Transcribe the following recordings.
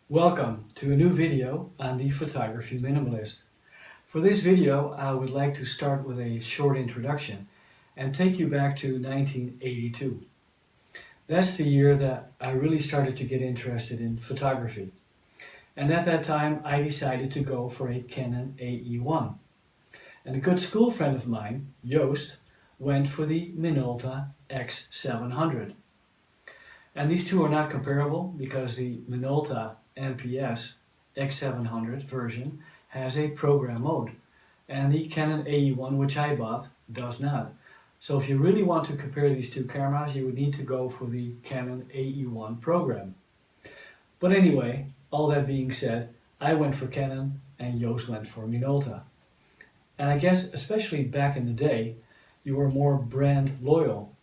Welcome to a new video on the Photography Minimalist. For this video, I would like to start with a short introduction and take you back to 1982. That's the year that I really started to get interested in photography. And at that time, I decided to go for a Canon AE1. And a good school friend of mine, Joost, went for the Minolta X-700. And these two are not comparable because the Minolta MPS X-700 version has a program mode and the Canon AE1, which I bought, does not. So if you really want to compare these two cameras, you would need to go for the Canon AE1 program. But anyway, all that being said, I went for Canon and Joost went for Minolta. And I guess especially back in the day, you were more brand loyal.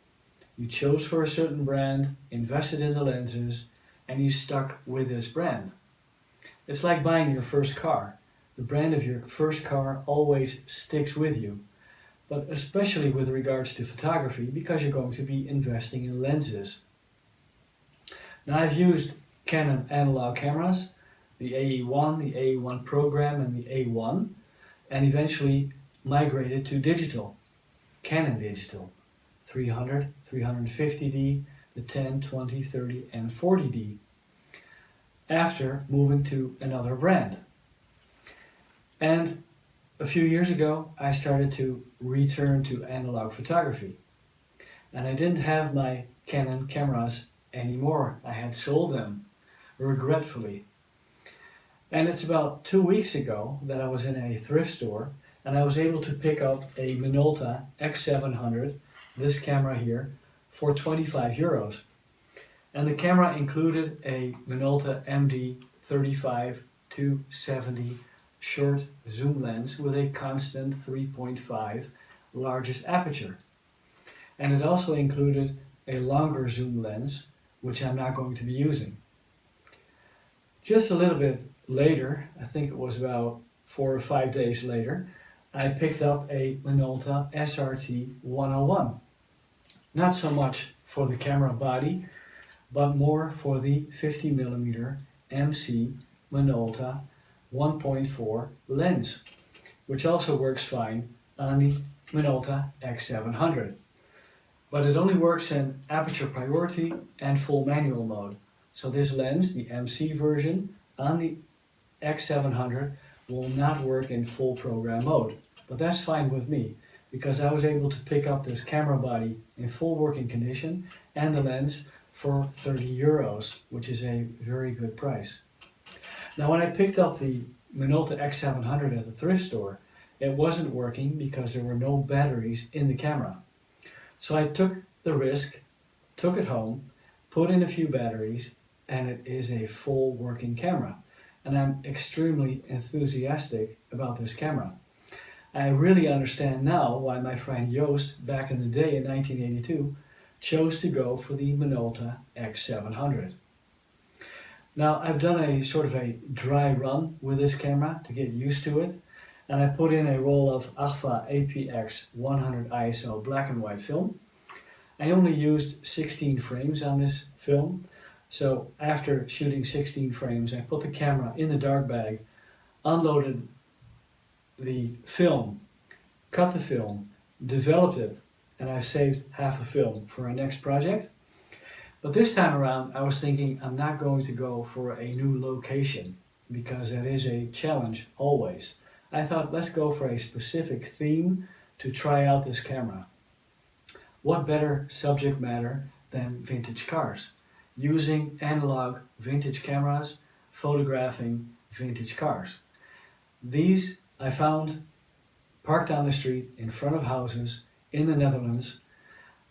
You chose for a certain brand, invested in the lenses, and you stuck with this brand. It's like buying your first car. The brand of your first car always sticks with you, but especially with regards to photography because you're going to be investing in lenses. Now I've used Canon analog cameras, the AE1, the AE1 program and the A1, and eventually migrated to digital, Canon digital, 300, 350D, the 10, 20, 30 and 40D, after moving to another brand. And a few years ago I started to return to analog photography. And I didn't have my Canon cameras anymore. I had sold them, regretfully. And it's about 2 weeks ago that I was in a thrift store and I was able to pick up a Minolta X-700, this camera here, for 25 euros. And the camera included a Minolta MD 35-70 short zoom lens with a constant 3.5 largest aperture. And it also included a longer zoom lens, which I'm not going to be using. Just a little bit later, I think it was about 4 or 5 days later, I picked up a Minolta SRT 101. Not so much for the camera body, but more for the 50mm MC Minolta 1.4 lens, which also works fine on the Minolta X700. But it only works in aperture priority and full manual mode. So this lens, the MC version on the X700, will not work in full program mode. But that's fine with me, because I was able to pick up this camera body in full working condition and the lens for 30 euros, which is a very good price. Now when I picked up the Minolta X700 at the thrift store, it wasn't working because there were no batteries in the camera. So I took the risk, took it home, put in a few batteries, and it is a full working camera. And I'm extremely enthusiastic about this camera. I really understand now why my friend Joost, back in the day in 1982, chose to go for the Minolta X700. Now I've done a sort of a dry run with this camera to get used to it, and I put in a roll of Agfa APX 100 ISO black and white film. I only used 16 frames on this film, so after shooting 16 frames I put the camera in the dark bag, unloaded the film, cut the film, developed it, and I saved half a film for our next project. But this time around I was thinking I'm not going to go for a new location because that is a challenge always. I thought let's go for a specific theme to try out this camera. What better subject matter than vintage cars? Using analog vintage cameras, photographing vintage cars. These I found parked on the street in front of houses in the Netherlands,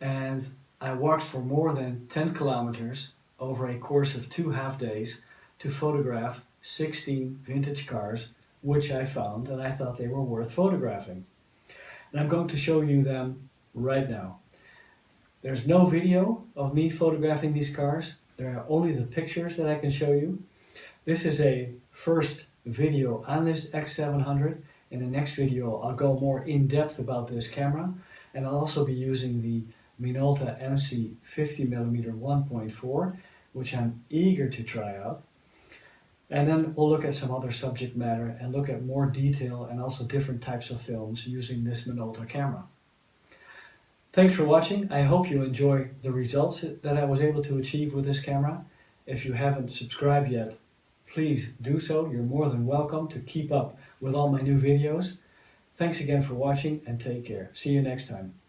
and I walked for more than 10 kilometers over a course of 2 half days to photograph 16 vintage cars which I found and I thought they were worth photographing. And I'm going to show you them right now. There's no video of me photographing these cars, there are only the pictures that I can show you. This is a first video on this X700. In the next video I'll go more in depth about this camera, and I'll also be using the Minolta MC 50mm 1.4, which I'm eager to try out. And then we'll look at some other subject matter and look at more detail and also different types of films using this Minolta camera. Thanks for watching. I hope you enjoy the results that I was able to achieve with this camera. If you haven't subscribed yet, please do so. You're more than welcome to keep up with all my new videos. Thanks again for watching and take care. See you next time.